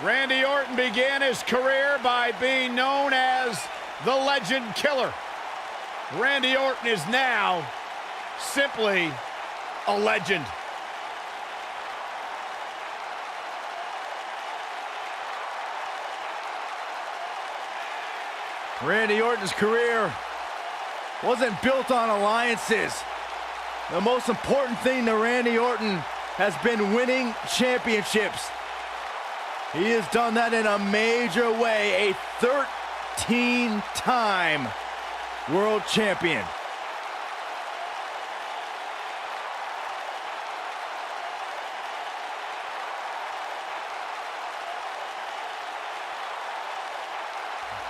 Randy Orton began his career by being known as the Legend Killer. Randy Orton is now simply a legend. Randy Orton's career wasn't built on alliances. The most important thing to Randy Orton has been winning championships. He has done that in a major way, a 13-time world champion.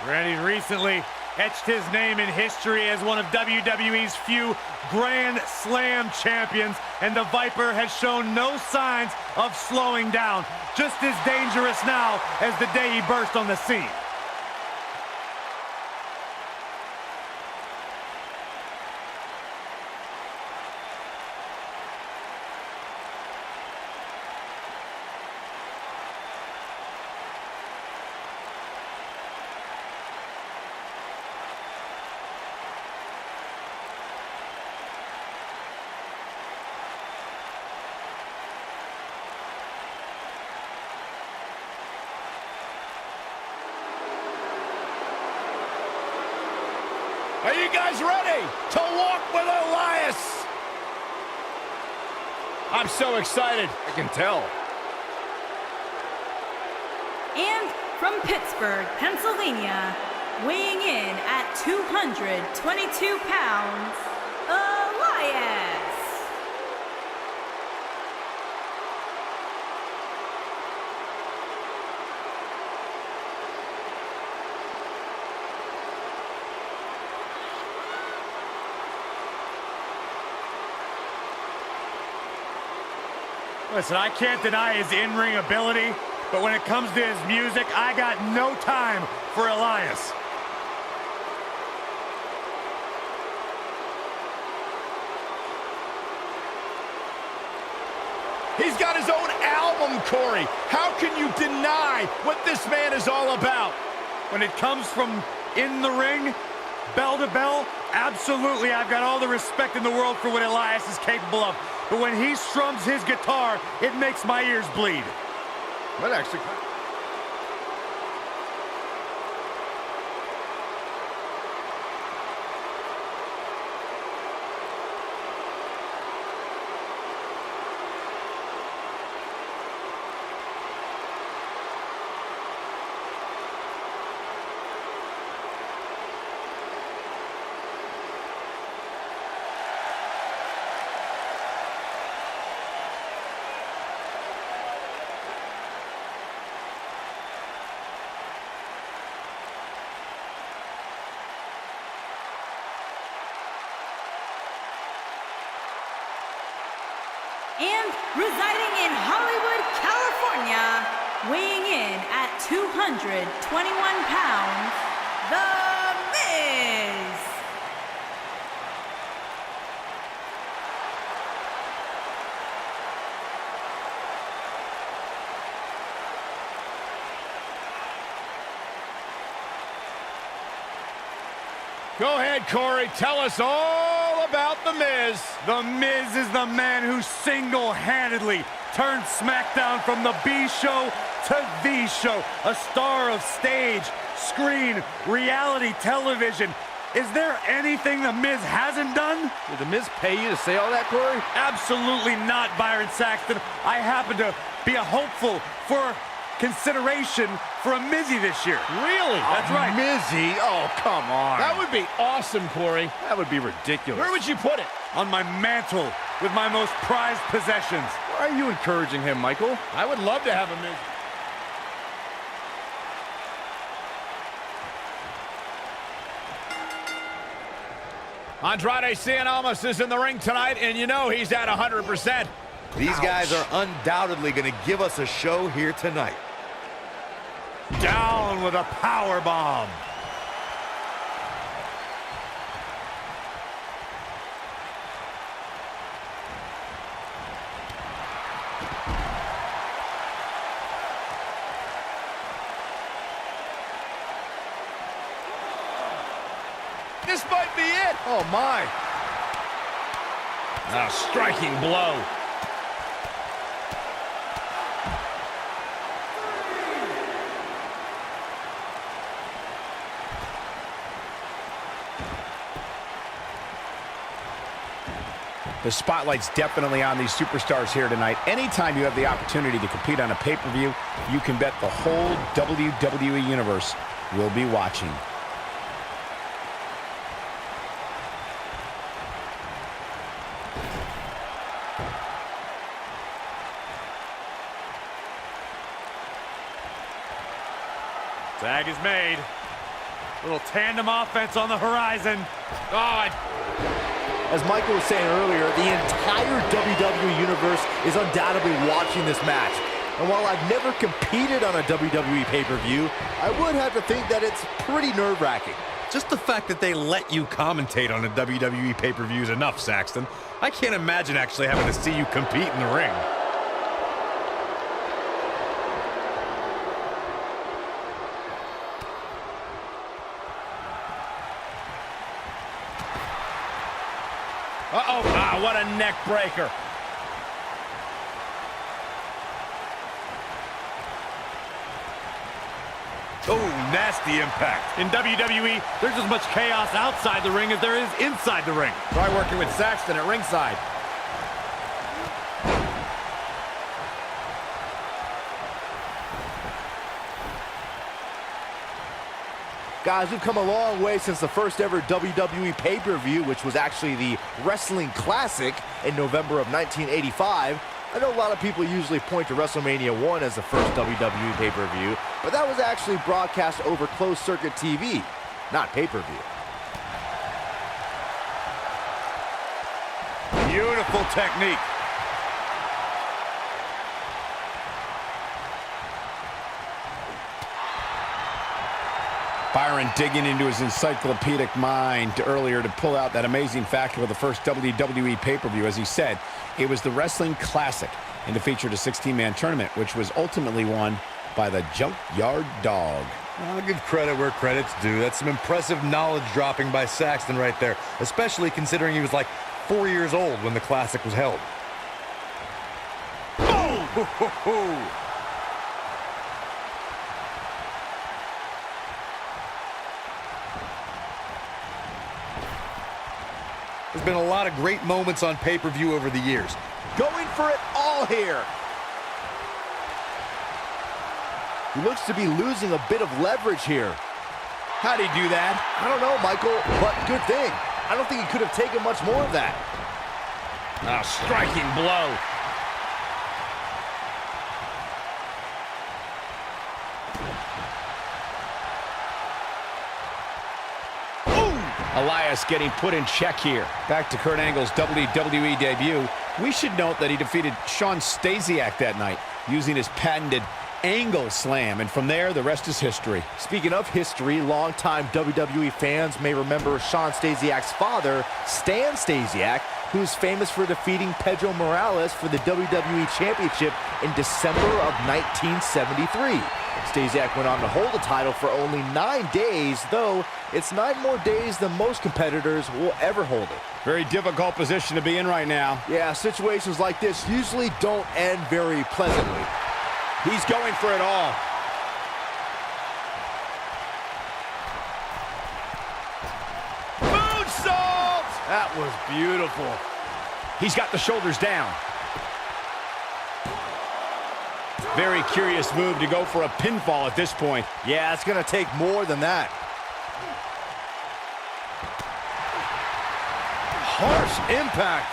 Randy recently etched his name in history as one of WWE's few Grand Slam champions, and the Viper has shown no signs of slowing down. Just as dangerous now as the day he burst on the scene. Are you guys ready to walk with Elias? I'm so excited. I can tell. And from Pittsburgh, Pennsylvania, weighing in at 222 pounds, Elias. Listen, I can't deny his in-ring ability, but when it comes to his music, I got no time for Elias. He's got his own album, Corey. How can you deny what this man is all about? When it comes from in the ring, bell to bell, absolutely, I've got all the respect in the world for what Elias is capable of. But when he strums his guitar, it makes my ears bleed. That actually... And residing in Hollywood, California, weighing in at 221 pounds, The Miz. Go ahead, Corey. Tell us all about The Miz. The Miz is the man who single-handedly turned SmackDown from the B show to the show. A star of stage, screen, reality television. Is there anything The Miz hasn't done? Did The Miz pay you to say all that, Corey? Absolutely not, Byron Saxton. I happen to be a hopeful for consideration for a Mizzy this year. Really? That's right. Mizzy? Oh, come on. That would be awesome, Corey. That would be ridiculous. Where would you put it? On my mantle with my most prized possessions. Why are you encouraging him, Michael? I would love to have a Miz. Andrade Cien Almas is in the ring tonight, and you know he's at 100%. These guys are undoubtedly going to give us a show here tonight. Down with a power bomb. This might be it. Oh, my. A striking blow. The spotlight's definitely on these superstars here tonight. Anytime you have the opportunity to compete on a pay-per-view, you can bet the whole WWE Universe will be watching. Tag is made. Little tandem offense on the horizon. Oh, As Michael was saying earlier, the entire WWE Universe is undoubtedly watching this match. And while I've never competed on a WWE pay-per-view, I would have to think that it's pretty nerve-wracking. Just the fact that they let you commentate on a WWE pay-per-view is enough, Saxton. I can't imagine actually having to see you compete in the ring. uh-oh. Ah, what a neck breaker. Oh, nasty impact. In WWE, there's as much chaos outside the ring as there is inside the ring. Try working with Saxton at ringside. Guys, we've come a long way since the first ever WWE pay-per-view, which was actually the Wrestling Classic in November of 1985. I know a lot of people usually point to WrestleMania 1 as the first WWE pay-per-view, but that was actually broadcast over closed-circuit TV, not pay-per-view. Beautiful technique. Byron digging into his encyclopedic mind earlier to pull out that amazing fact of the first WWE pay-per-view. As he said, it was the Wrestling Classic, and it featured a 16-man tournament, which was ultimately won by the Junkyard Dog. I'll give credit where credit's due. That's some impressive knowledge dropping by Saxton right there, especially considering he was like 4 years old when the Classic was held. Oh! Ho, ho, ho. There's been a lot of great moments on pay-per-view over the years. Going for it all here. He looks to be losing a bit of leverage here. How'd he do that? I don't know, Michael, but good thing. I don't think he could have taken much more of that. A striking blow. Elias getting put in check here. Back to Kurt Angle's WWE debut. We should note that he defeated Shawn Stasiak that night using his patented Angle Slam, and from there, the rest is history. Speaking of history, longtime WWE fans may remember Shawn Stasiak's father, Stan Stasiak, who's famous for defeating Pedro Morales for the WWE Championship in December of 1973. Stasiak went on to hold the title for only 9 days, though it's 9 more days than most competitors will ever hold it. Very difficult position to be in right now. Yeah, situations like this usually don't end very pleasantly. He's going for it all. Moonsault! That was beautiful. He's got the shoulders down. Very curious move to go for a pinfall at this point. Yeah, it's going to take more than that. Harsh impact.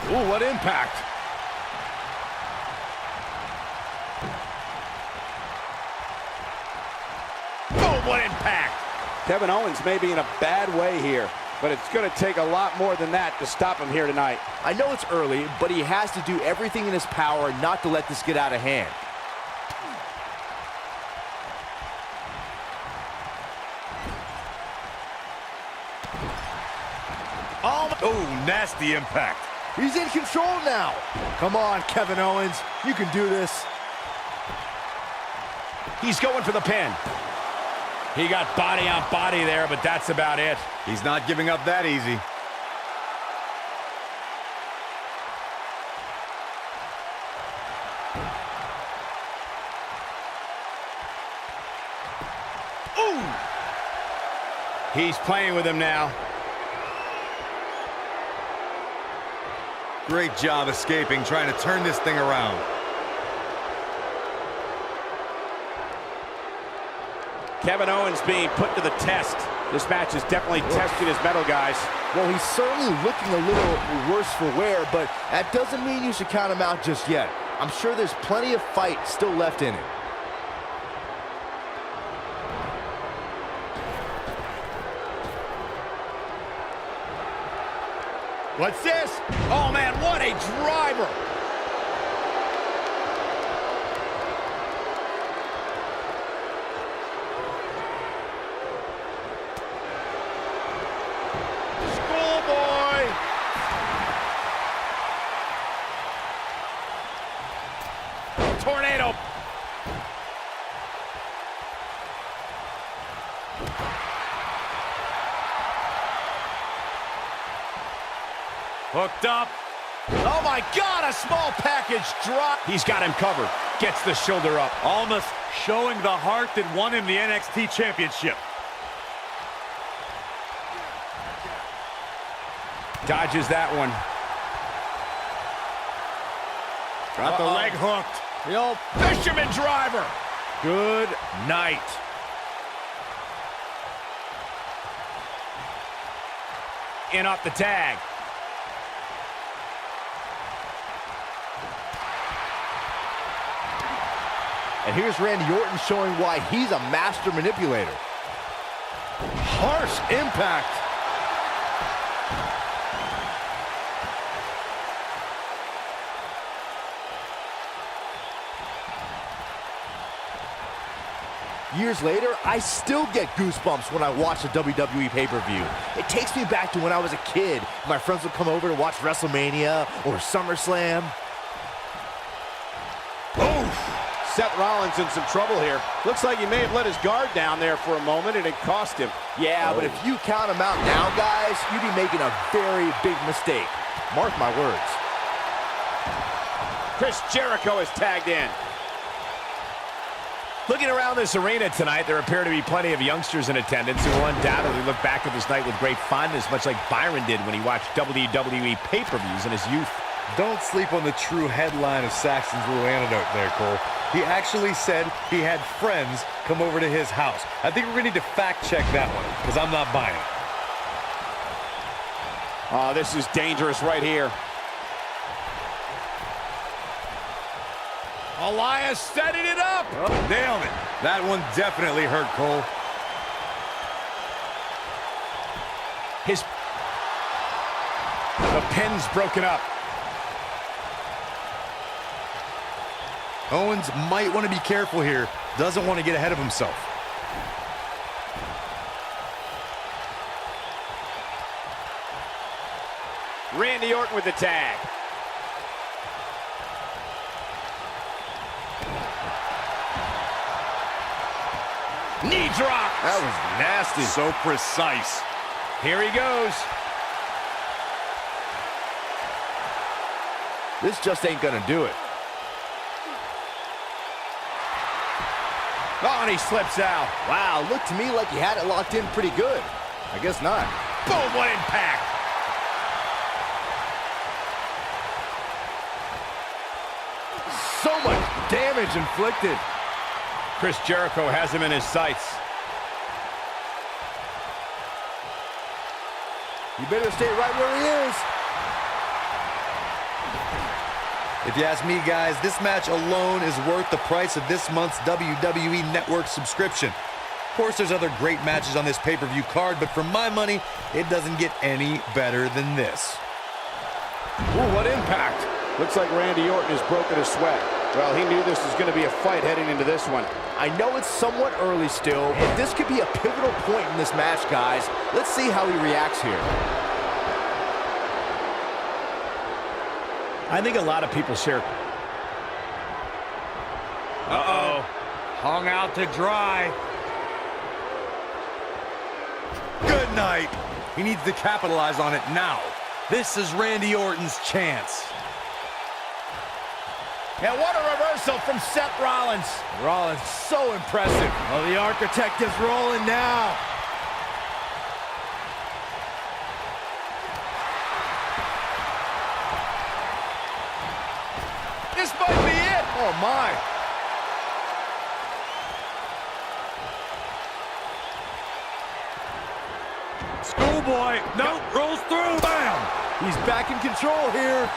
Ooh, what impact. Oh, what impact. Kevin Owens may be in a bad way here, but it's going to take a lot more than that to stop him here tonight. I know it's early, but he has to do everything in his power not to let this get out of hand. Oh, nasty impact. He's in control now. Come on, Kevin Owens. You can do this. He's going for the pin. He got body on body there, but that's about it. He's not giving up that easy. Ooh! He's playing with him now. Great job escaping, trying to turn this thing around. Kevin Owens being put to the test. This match has definitely tested his mettle, guys. Well, he's certainly looking a little worse for wear, but that doesn't mean you should count him out just yet. I'm sure there's plenty of fight still left in him. What's this? Oh, man, what a driver. Schoolboy! Tornado. Hooked up. Oh, my God, a small package drop. He's got him covered. Gets the shoulder up. Almost showing the heart that won him the NXT Championship. Dodges that one. Got the leg hooked. The old fisherman driver. Good night. In off the tag. And here's Randy Orton showing why he's a master manipulator. Harsh impact. Years later, I still get goosebumps when I watch a WWE pay-per-view. It takes me back to when I was a kid. My friends would come over to watch WrestleMania or SummerSlam. Seth Rollins in some trouble here. Looks like he may have let his guard down there for a moment, and it cost him. Yeah, but if you count him out now, guys, you'd be making a very big mistake. Mark my words. Chris Jericho is tagged in. Looking around this arena tonight, there appear to be plenty of youngsters in attendance who will undoubtedly look back at this night with great fondness, much like Byron did when he watched WWE pay-per-views in his youth. Don't sleep on the true headline of Saxton's little anecdote there, Cole. He actually said he had friends come over to his house. I think we're going to need to fact-check that one, because I'm not buying it. Oh, this is dangerous right here. Elias setting it up. Oh, nailed it. That one definitely hurt, Cole. The pin's broken up. Owens might want to be careful here. Doesn't want to get ahead of himself. Randy Orton with the tag. Knee drop. That was nasty. So precise. Here he goes. This just ain't gonna do it. Oh, and he slips out. Wow, looked to me like he had it locked in pretty good. I guess not. Boom, what impact. So much damage inflicted. Chris Jericho has him in his sights. You better stay right where he is. If you ask me, guys, this match alone is worth the price of this month's WWE Network subscription. Of course, there's other great matches on this pay-per-view card, but for my money, it doesn't get any better than this. Ooh, what impact. Looks like Randy Orton has broken a sweat. Well, he knew this was going to be a fight heading into this one. I know it's somewhat early still, but this could be a pivotal point in this match, guys. Let's see how he reacts here. I think a lot of people share. Uh-oh. Hung out to dry. Good night. He needs to capitalize on it now. This is Randy Orton's chance. And what a reversal from Seth Rollins. Rollins, so impressive. Oh, the architect is rolling now. This might be it. Oh, my. Schoolboy. Nope. Rolls through. Bam. He's back in control here.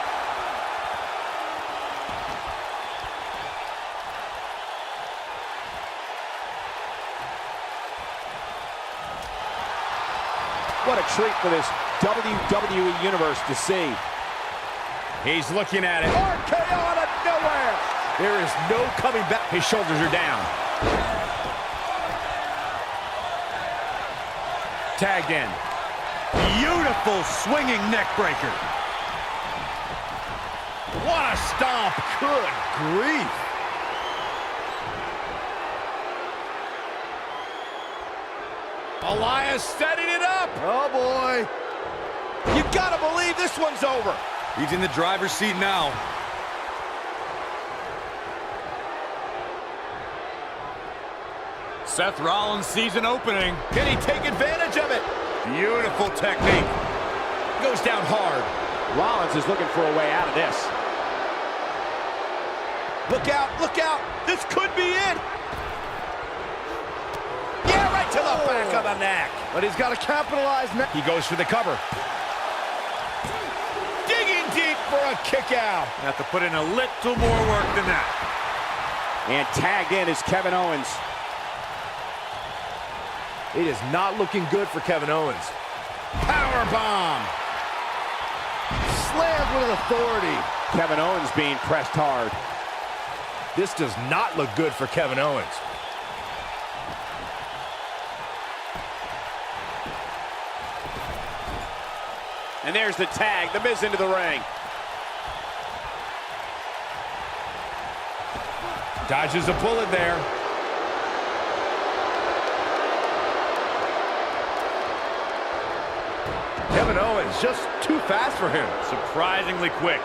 What a treat for this WWE Universe to see. He's looking at it. RKO out of nowhere. There is no coming back. His shoulders are down. Tagged in. Beautiful swinging neck breaker. What a stomp. Good grief. Elias setting it up. Oh, boy. You gotta believe this one's over. He's in the driver's seat now. Seth Rollins sees an opening. Can he take advantage of it? Beautiful technique. Goes down hard. Rollins is looking for a way out of this. Look out, look out. This could be it. Yeah, right to the back of the neck. But he's got to capitalize now. He goes for the cover. Digging deep for a kick out. Have to put in a little more work than that. And tagged in is Kevin Owens. It is not looking good for Kevin Owens. Power bomb. Slammed with authority. Kevin Owens being pressed hard. This does not look good for Kevin Owens. And there's the tag. The Miz into the ring. Dodges a bullet there. Kevin Owens just too fast for him. Surprisingly quick.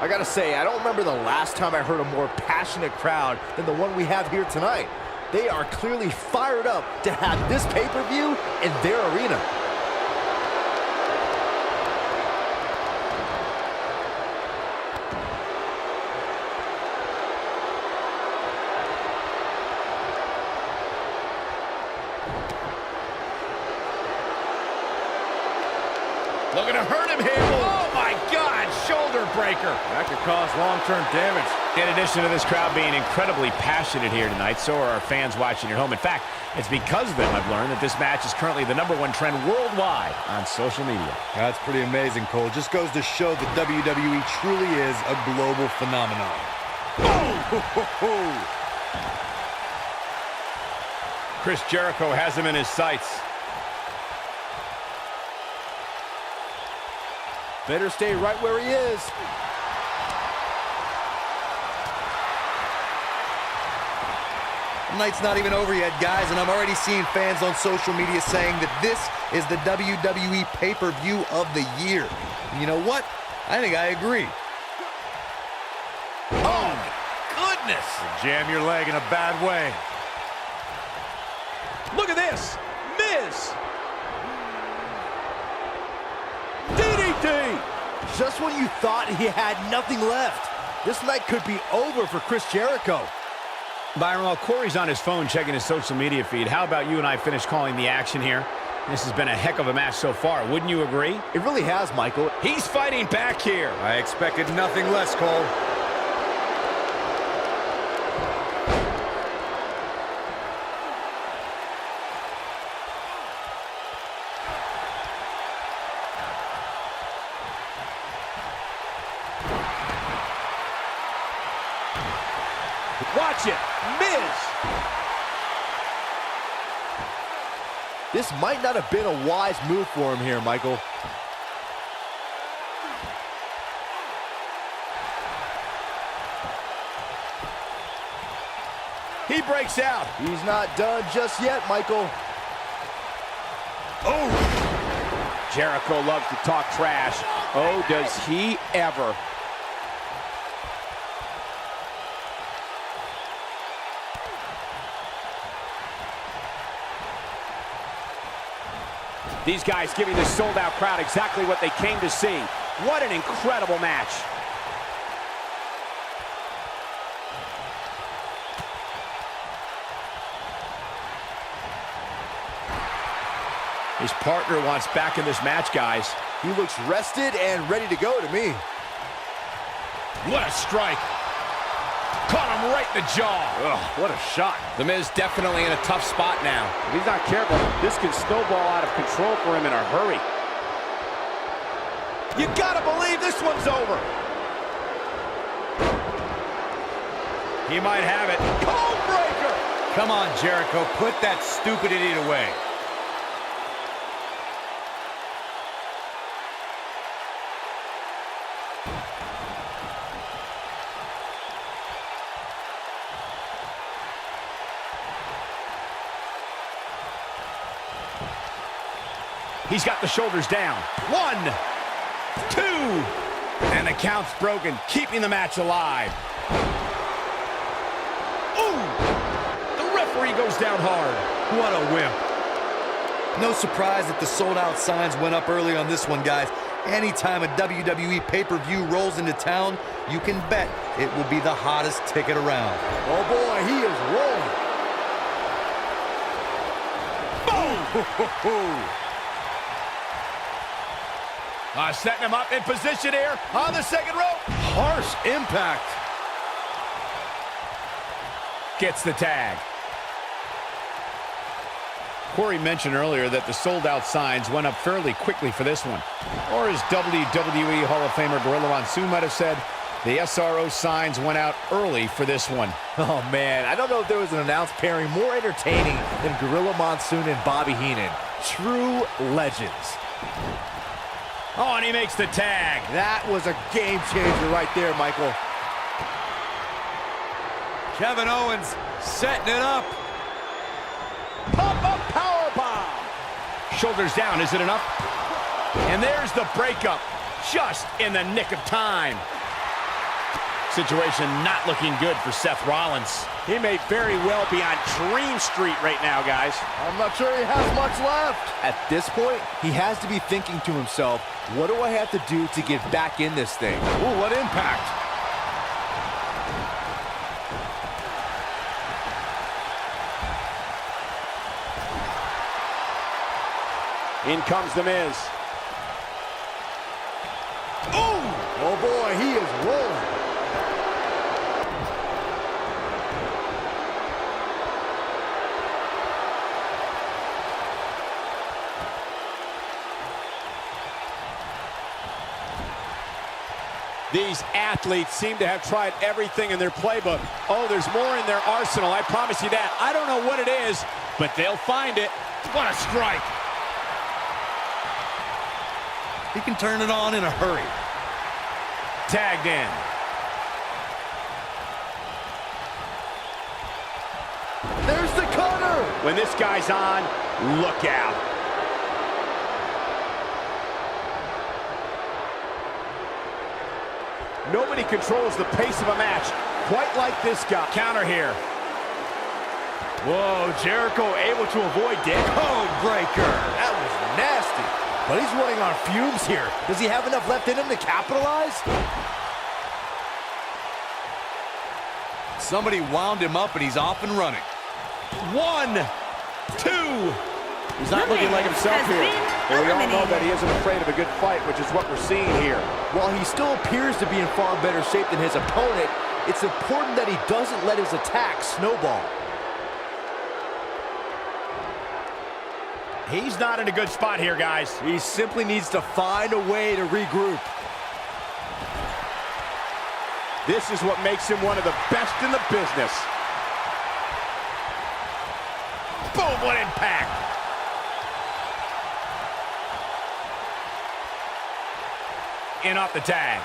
I gotta say, I don't remember the last time I heard a more passionate crowd than the one we have here tonight. They are clearly fired up to have this pay-per-view in their arena. Looking to hurt him here. Oh, my God. Shoulder breaker. That could cause long-term damage. In addition to this crowd being incredibly passionate here tonight, so are our fans watching at home. In fact, it's because of them I've learned that this match is currently the #1 trend worldwide on social media. That's pretty amazing, Cole. Just goes to show that WWE truly is a global phenomenon. Chris Jericho has him in his sights. Better stay right where he is. The night's not even over yet, guys, and I'm already seeing fans on social media saying that this is the WWE pay-per-view of the year. And you know what? I think I agree. Oh, my goodness. Jam your leg in a bad way. Look at this. Miz. Just when you thought he had nothing left, this night could be over for Chris Jericho. Byron, while Corey's on his phone checking his social media feed, how about you and I finish calling the action here? This has been a heck of a match so far. Wouldn't you agree? It really has, Michael. He's fighting back here. I expected nothing less, Cole. Watch it. Miz. This might not have been a wise move for him here, Michael. He breaks out. He's not done just yet, Michael. Oh! Jericho loves to talk trash. Oh, does he ever. These guys giving the sold-out crowd exactly what they came to see. What an incredible match. His partner wants back in this match, guys. He looks rested and ready to go to me. What a strike. Caught him right in the jaw. Ugh, what a shot. The Miz definitely in a tough spot now. If he's not careful, this can snowball out of control for him in a hurry. You gotta believe this one's over. He might have it. Cold breaker. Come on, Jericho, put that stupid idiot away. He's got the shoulders down. 1, 2, and the count's broken, keeping the match alive. Ooh! The referee goes down hard. What a wimp. No surprise that the sold-out signs went up early on this one, guys. Anytime a WWE pay-per-view rolls into town, you can bet it will be the hottest ticket around. Oh boy, he is rolling. Boom! Setting him up in position here on the second rope. Harsh impact. Gets the tag. Corey mentioned earlier that the sold-out signs went up fairly quickly for this one. Or as WWE Hall of Famer Gorilla Monsoon might have said, the SRO signs went out early for this one. Oh man, I don't know if there was an announced pairing more entertaining than Gorilla Monsoon and Bobby Heenan. True legends. Oh, and he makes the tag. That was a game changer right there, Michael. Kevin Owens setting it up. Pop-up powerbomb. Shoulders down, is it enough? And there's the breakup, just in the nick of time. Situation not looking good for Seth Rollins. He may very well be on Dream Street right now, guys. I'm not sure he has much left. At this point, he has to be thinking to himself, what do I have to do to get back in this thing? Ooh, what impact. In comes The Miz. Ooh! Oh boy, he is rolling. These athletes seem to have tried everything in their playbook. Oh, there's more in their arsenal, I promise you that. I don't know what it is, but they'll find it. What a strike. He can turn it on in a hurry. Tagged in. There's the cutter. When this guy's on, look out. Nobody controls the pace of a match quite like this guy. Counter here. Whoa, Jericho able to avoid damage. Code breaker. That was nasty. But he's running on fumes here. Does he have enough left in him to capitalize? Somebody wound him up and he's off and running. 1, 2. He's not looking like himself here. And we all know that he isn't afraid of a good fight, which is what we're seeing here. While he still appears to be in far better shape than his opponent, it's important that he doesn't let his attack snowball. He's not in a good spot here, guys. He simply needs to find a way to regroup. This is what makes him one of the best in the business. Boom, what impact. In off the tag.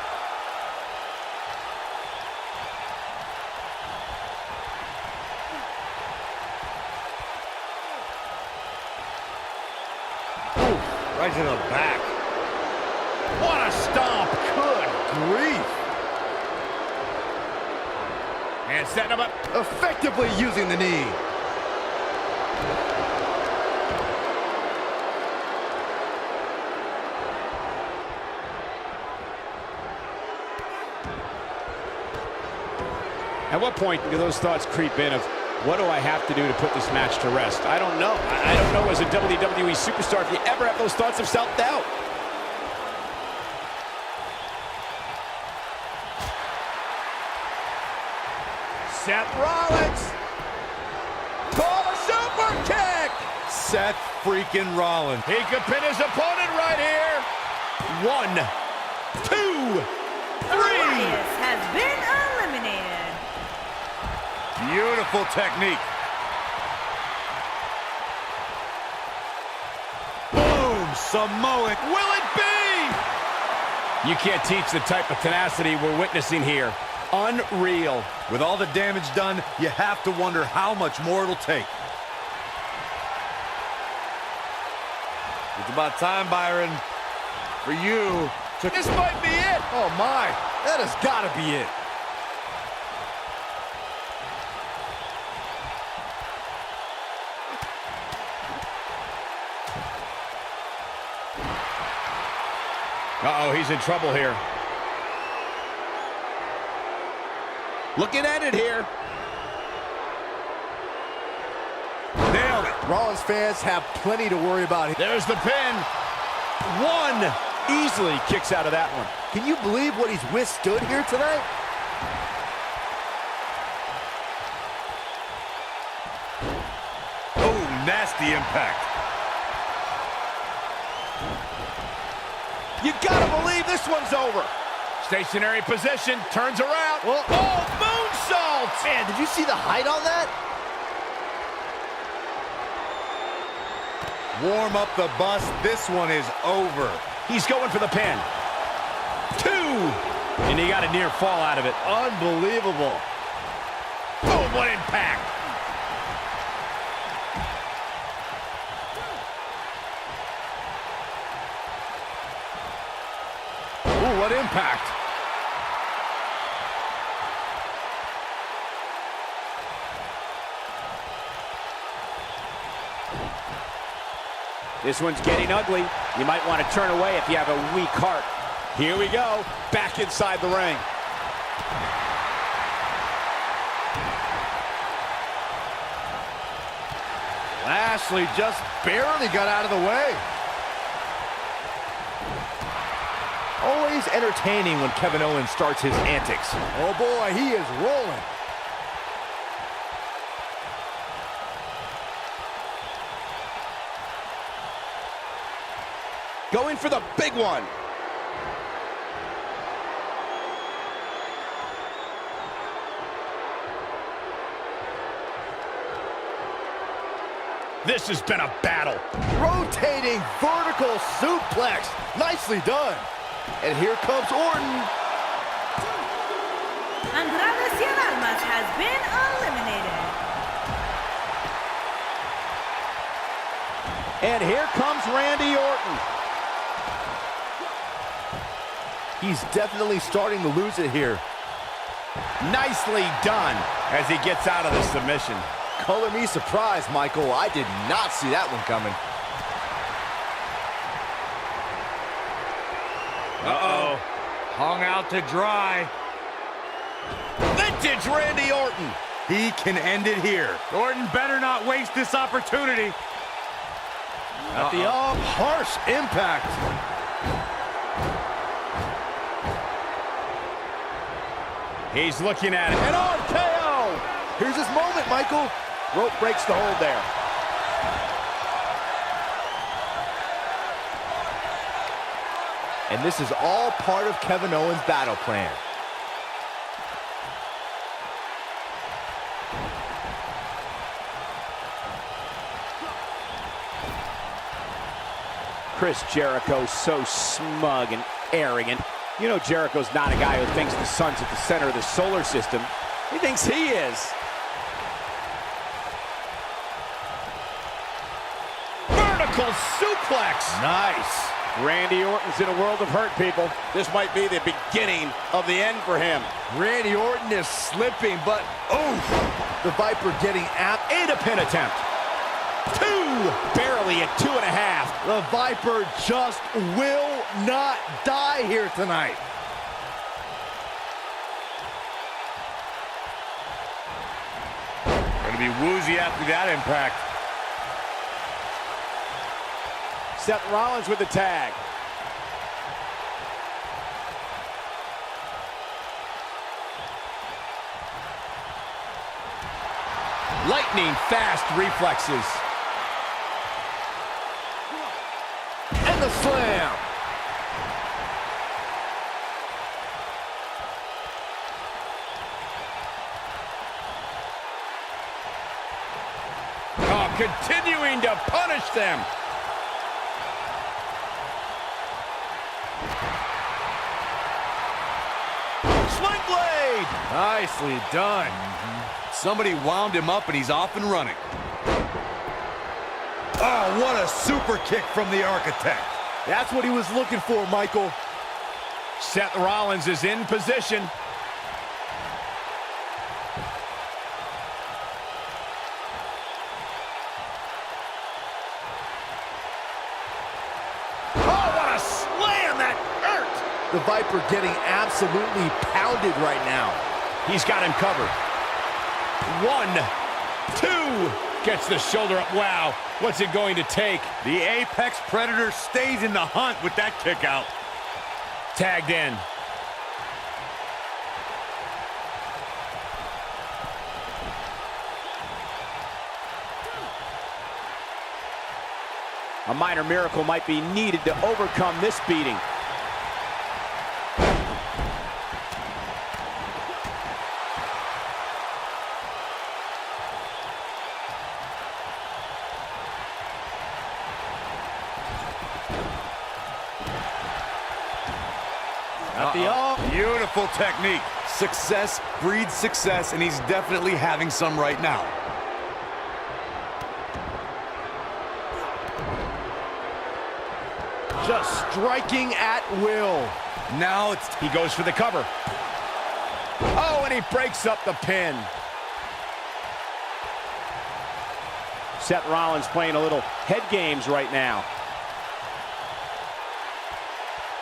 Right to the back. What a stomp. Good grief. And setting him up. Effectively using the knee. At what point do those thoughts creep in of, what do I have to do to put this match to rest? I don't know. I don't know as a WWE superstar if you ever have those thoughts of self-doubt. Seth Rollins. Call a super kick. Seth freaking Rollins. He could pin his opponent right here. 1, 2, 3. Elias has been eliminated. Beautiful technique. Boom! Samoan. Will it be? You can't teach the type of tenacity we're witnessing here. Unreal. With all the damage done, you have to wonder how much more it'll take. It's about time, Byron, for you to... This might be it. Oh, my. That has got to be it. Uh-oh, he's in trouble here. Looking at it here. Nailed it. Rollins fans have plenty to worry about. There's the pin. 1. Easily kicks out of that one. Can you believe what he's withstood here tonight? Oh, nasty impact. You gotta believe this one's over. Stationary position, turns around. Well, oh, moonsault! man, did you see the height on that? Warm up the bus. This one is over. He's going for the pin. 2! And he got a near fall out of it. Unbelievable. Boom, what impact! Ooh, what impact. This one's getting ugly. You might want to turn away if you have a weak heart. Here we go, back inside the ring. Lashley just barely got out of the way. Always entertaining when Kevin Owens starts his antics. Oh boy, he is rolling. Going for the big one. This has been a battle. Rotating vertical suplex. Nicely done. And here comes Orton. Andrade has been eliminated. And here comes Randy Orton. He's definitely starting to lose it here. Nicely done as he gets out of the submission. Color me surprised, Michael. I did not see that one coming. Uh-oh. Hung out to dry. Vintage Randy Orton. He can end it here. Orton better not waste this opportunity. At the harsh impact. He's looking at it. And RKO. Here's his moment, Michael. Rope breaks the hold there. And this is all part of Kevin Owens' battle plan. Chris Jericho, so smug and arrogant. You know Jericho's not a guy who thinks the sun's at the center of the solar system. He thinks he is. Vertical Vertical suplex. Nice. Randy Orton's in a world of hurt, people. This might be the beginning of the end for him. Randy Orton is slipping, but the Viper getting And a pin attempt. 2. Barely at 2.5. the Viper just will not die here tonight. Gonna be woozy after that impact. Seth Rollins with the tag. Lightning fast reflexes. And the slam. Oh, continuing to punish them. Sling blade. Nicely done. Somebody wound him up, and he's off and running. Oh, what a super kick from the Architect. That's what he was looking for, Michael. Seth Rollins is in position. Oh, what a slam! That hurt! The Viper getting absolutely pounded right now. He's got him covered. 1, 2. Gets the shoulder up. Wow, what's it going to take? The Apex Predator stays in the hunt with that kick out. Tagged in. A minor miracle might be needed to overcome this beating. Beautiful technique. Success breeds success, and he's definitely having some right now. Just striking at will. Now He goes for the cover. Oh, and he breaks up the pin. Seth Rollins playing a little head games right now.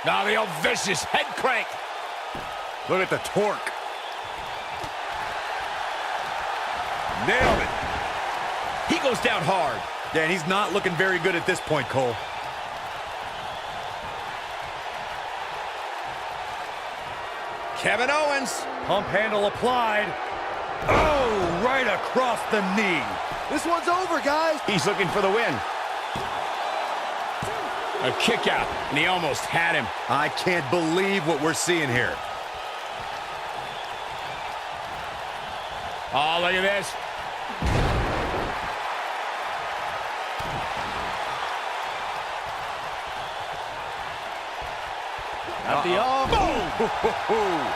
Now the old vicious head crank. Look at the torque. Nailed it. He goes down hard. Yeah, and he's not looking very good at this point, Cole. Kevin Owens. Pump handle applied. Oh, right across the knee. This one's over, guys. He's looking for the win. A kick out, and he almost had him. I can't believe what we're seeing here. Oh, look at this. At the arm. Boom!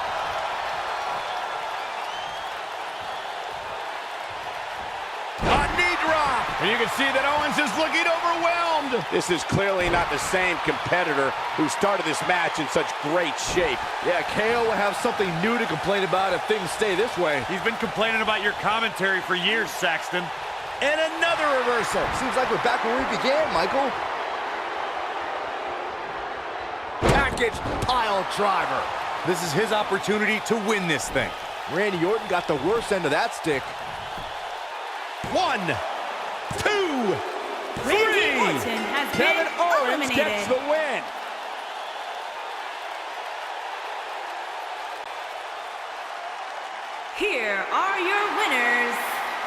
A knee drop. And you can see that Owens is looking overwhelmed. This is clearly not the same competitor who started this match in such great shape. Yeah, KO will have something new to complain about if things stay this way. He's been complaining about your commentary for years, Saxton. And another reversal. Seems like we're back where we began, Michael. Package pile driver. This is his opportunity to win this thing. Randy Orton got the worst end of that stick. 1, 2, Randy 3. Orton has Kevin been Owens eliminated. gets the win. Here are your winners,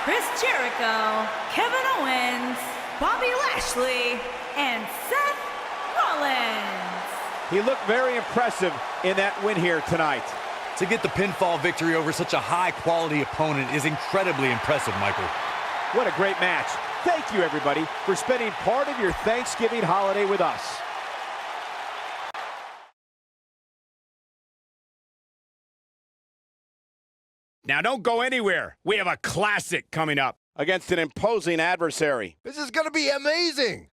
Chris Jericho, Kevin Owens, Bobby Lashley, and Seth Rollins. He looked very impressive in that win here tonight. To get the pinfall victory over such a high-quality opponent is incredibly impressive, Michael. What a great match. Thank you, everybody, for spending part of your Thanksgiving holiday with us. Now don't go anywhere. We have a classic coming up. Against an imposing adversary. This is going to be amazing.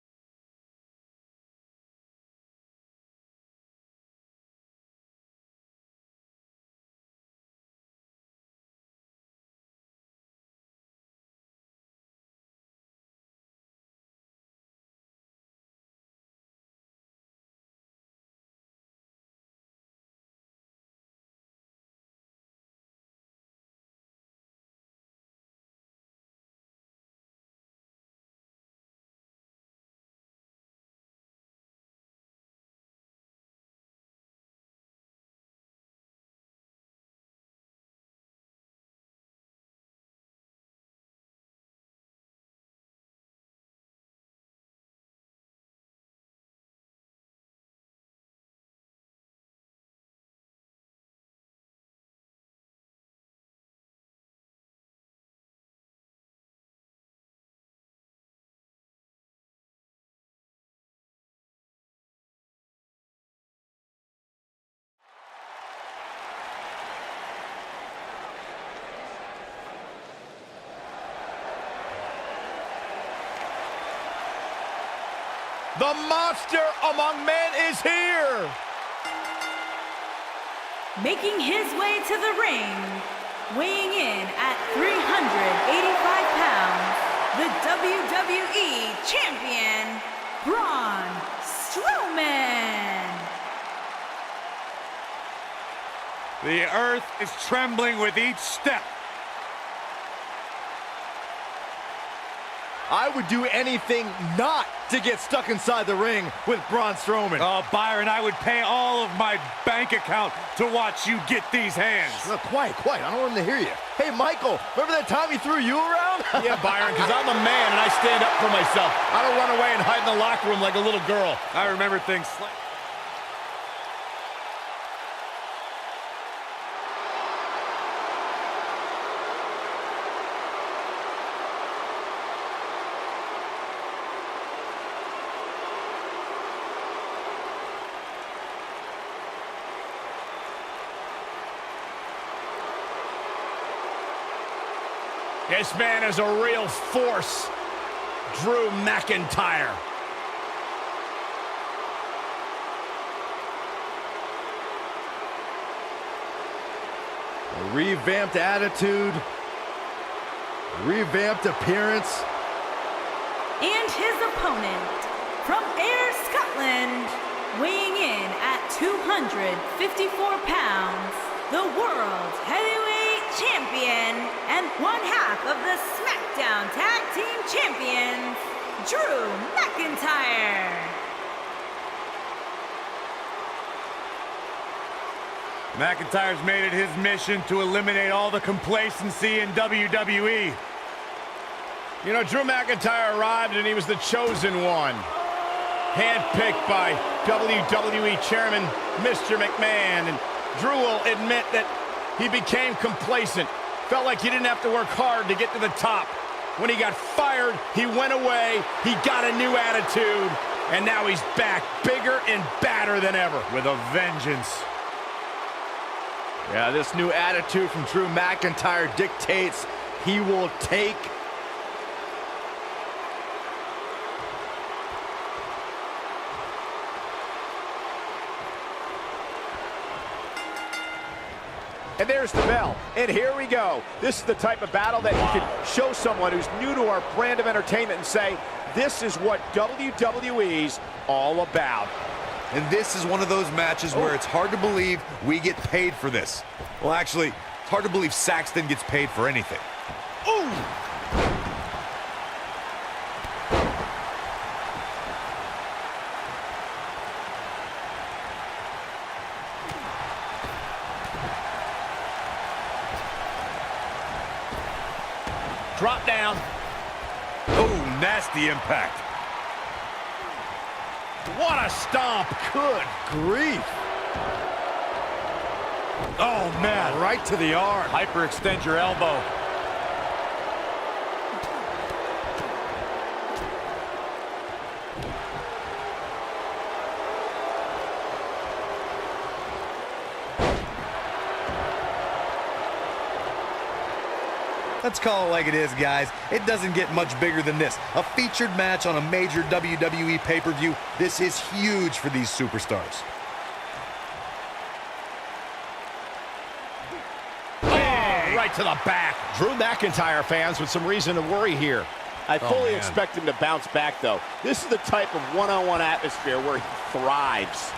The monster among men is here! Making his way to the ring, weighing in at 385 pounds, the WWE Champion, Braun Strowman. The earth is trembling with each step. I would do anything not to get stuck inside the ring with Braun Strowman. Oh, Byron, I would pay all of my bank account to watch you get these hands. Look, quiet. I don't want him to hear you. Hey, Michael, remember that time he threw you around? Yeah, Byron, because I'm a man and I stand up for myself. I don't run away and hide in the locker room like a little girl. I remember things. This man is a real force, Drew McIntyre. A revamped attitude, revamped appearance. And his opponent, from Ayr, Scotland, weighing in at 254 pounds, the World Heavyweight Champion and one half of the SmackDown Tag Team Champions, Drew McIntyre. McIntyre's made it his mission to eliminate all the complacency in WWE. You know, Drew McIntyre arrived and he was the chosen one. Handpicked by WWE Chairman Mr. McMahon. And Drew will admit that he became complacent. Felt like he didn't have to work hard to get to the top. When he got fired, he went away. He got a new attitude. And now he's back, bigger and badder than ever. With a vengeance. Yeah, this new attitude from Drew McIntyre dictates he will take And there's the bell. And here we go. This is the type of battle that you can show someone who's new to our brand of entertainment and say, this is what WWE's all about. And this is one of those matches where it's hard to believe we get paid for this. Well, actually, it's hard to believe Saxton gets paid for anything. Ooh! Drop down. Oh, nasty impact. What a stomp. Good grief. Oh, man. Right to the arm. Hyperextend your elbow. Let's call it like it is, guys. It doesn't get much bigger than this. A featured match on a major WWE pay-per-view. This is huge for these superstars. Oh, right to the back. Drew McIntyre fans with some reason to worry here. I fully expect him to bounce back, though. This is the type of one-on-one atmosphere where he thrives.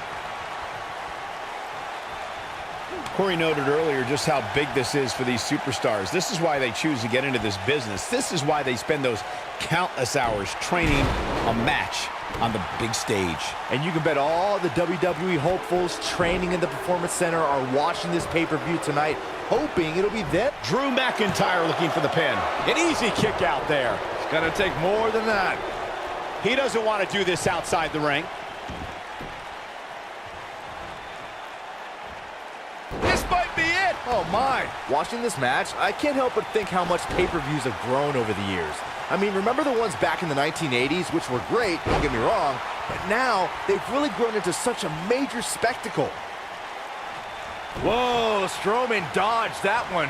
Corey noted earlier just how big this is for these superstars. This is why they choose to get into this business. This is why they spend those countless hours training a match on the big stage. And you can bet all the WWE hopefuls training in the Performance Center are watching this pay-per-view tonight, hoping it'll be them. Drew McIntyre looking for the pin. An easy kick out there. It's gonna take more than that. He doesn't want to do this outside the ring. This might be it. Oh my. Watching this match, I can't help but think how much pay-per-views have grown over the years. I mean, remember the ones back in the 1980s, which were great, don't get me wrong, but now they've really grown into such a major spectacle. Whoa, Strowman dodged that one.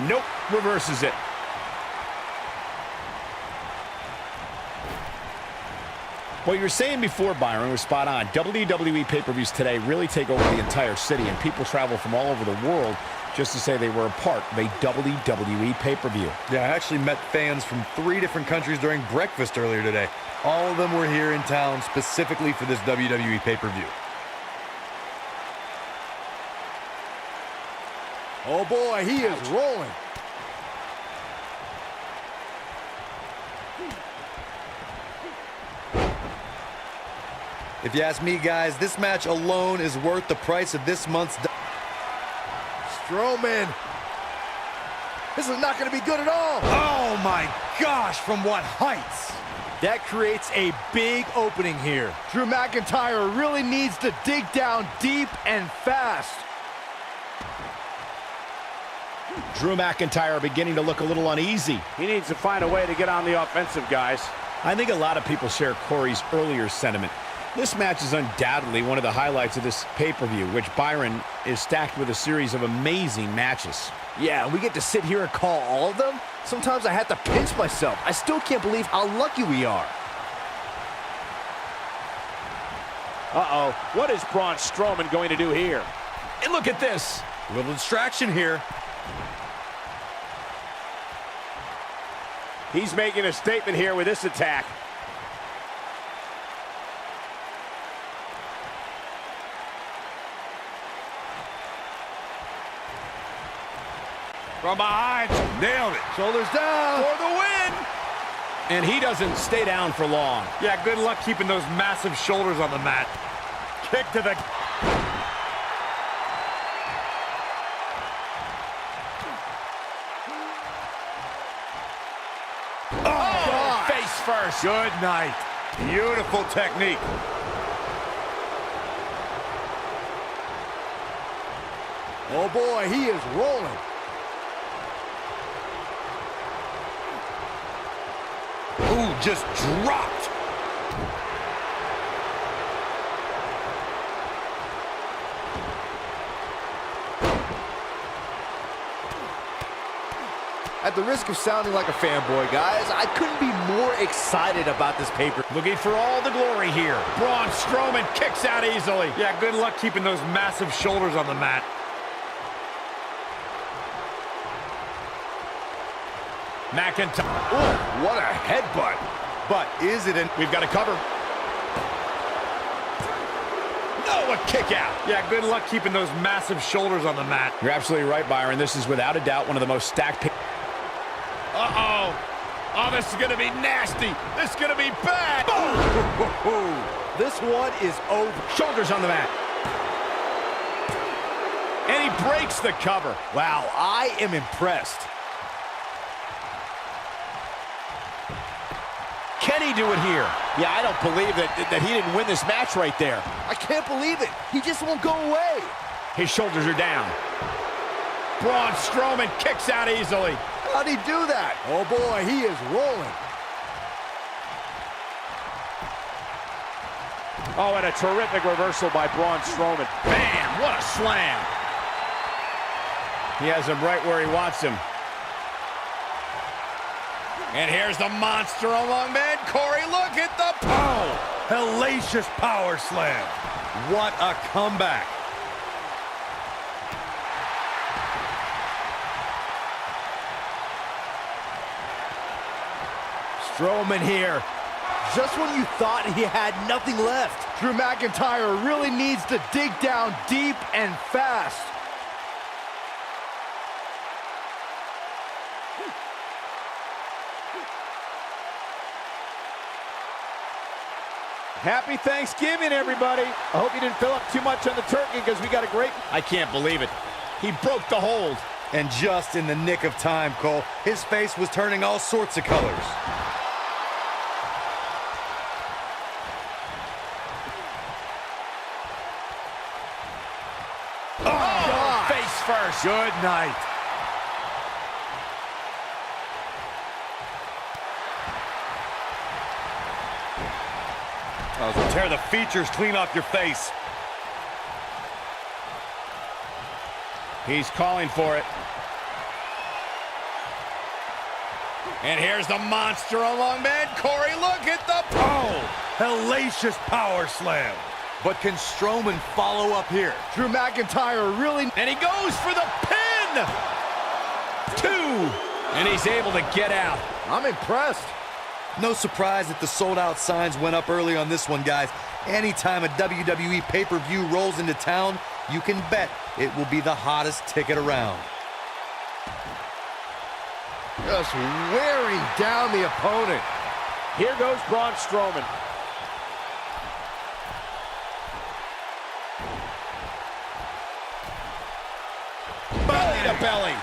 Nope, reverses it. What you were saying before, Byron, was spot on. WWE pay-per-views today really take over the entire city, and people travel from all over the world just to say they were a part of a WWE pay-per-view. Yeah, I actually met fans from 3 different countries during breakfast earlier today. All of them were here in town specifically for this WWE pay-per-view. Oh boy, he is rolling. If you ask me, guys, this match alone is worth the price of this month's... Strowman. This is not going to be good at all. Oh my gosh, from what heights? That creates a big opening here. Drew McIntyre really needs to dig down deep and fast. Drew McIntyre beginning to look a little uneasy. He needs to find a way to get on the offensive, guys. I think a lot of people share Corey's earlier sentiment. This match is undoubtedly one of the highlights of this pay-per-view, which, Byron, is stacked with a series of amazing matches. Yeah, we get to sit here and call all of them. Sometimes I have to pinch myself. I still can't believe how lucky we are. Uh-oh, what is Braun Strowman going to do here? And look at this. A little distraction here. He's making a statement here with this attack. From behind, nailed it. Shoulders down. For the win. And he doesn't stay down for long. Yeah, good luck keeping those massive shoulders on the mat. Kick to the... Oh, face first. Good night. Beautiful technique. oh boy, he is rolling. Ooh, just dropped. At the risk of sounding like a fanboy, guys, I couldn't be more excited about this paper. Looking for all the glory here. Braun Strowman kicks out easily. Yeah, good luck keeping those massive shoulders on the mat. McIntyre. Ooh, what a headbutt. But is it an... We've got a cover. No, a kick out. Yeah, good luck keeping those massive shoulders on the mat. You're absolutely right, Byron. This is without a doubt one of the most stacked... Uh-oh. Oh, this is going to be nasty. This is going to be bad. Boom. This one is over. Shoulders on the mat. And he breaks the cover. Wow, I am impressed. Can he do it here? Yeah, I don't believe that he didn't win this match right there. I can't believe it. He just won't go away. His shoulders are down. Braun Strowman kicks out easily. How'd he do that? Oh boy, he is rolling. Oh, and a terrific reversal by Braun Strowman. Bam! What a slam. He has him right where he wants him. And here's the monster among men. Corey, look at the... Oh, hellacious power slam. What a comeback. Strowman here. Just when you thought he had nothing left. Drew McIntyre really needs to dig down deep and fast. Happy Thanksgiving, everybody. I hope you didn't fill up too much on the turkey because we got a great... I can't believe it. He broke the hold. And just in the nick of time, Cole, his face was turning all sorts of colors. Oh, face first. Good night. Oh, tear the features clean off your face. He's calling for it. And here's the monster among men. Corey, look at the... Oh! Hellacious power slam. But can Strowman follow up here? Drew McIntyre really... And he goes for the pin! 2! And he's able to get out. I'm impressed. No surprise that the sold-out signs went up early on this one, guys. Anytime a WWE pay-per-view rolls into town, you can bet it will be the hottest ticket around. Just wearing down the opponent. Here goes Braun Strowman. Belly to belly.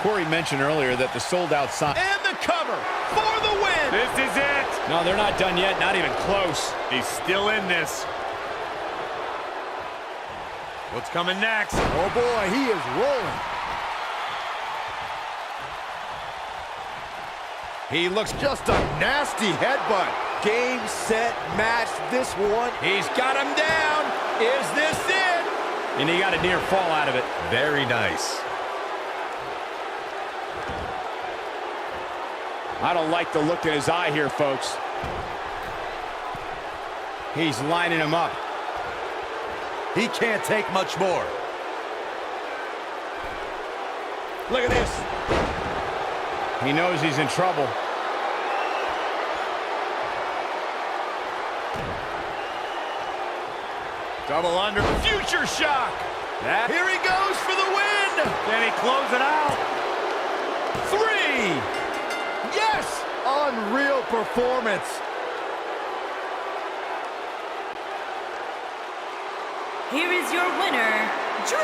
Corey mentioned earlier that the sold-out sign... And the cover for the win. This is it. No, they're not done yet, not even close. He's still in this. What's coming next? Oh boy, he is rolling. He looks... Just a nasty headbutt. Game, set, match. This one. He's got him down. Is this it? And he got a near fall out of it. Very nice. I don't like the look in his eye here, folks. He's lining him up. He can't take much more. Look at this. He knows he's in trouble. Double under. Future shock. Here he goes for the win. Can he close it out? 3. Yes! Unreal performance. Here is your winner, Drew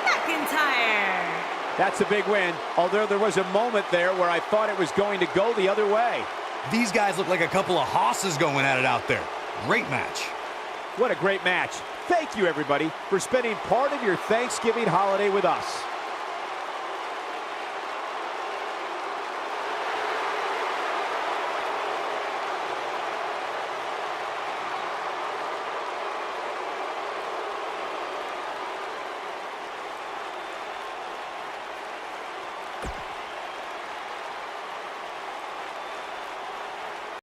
McIntyre. That's a big win, although there was a moment there where I thought it was going to go the other way. These guys look like a couple of hosses going at it out there. Great match. What a great match. Thank you, everybody, for spending part of your Thanksgiving holiday with us.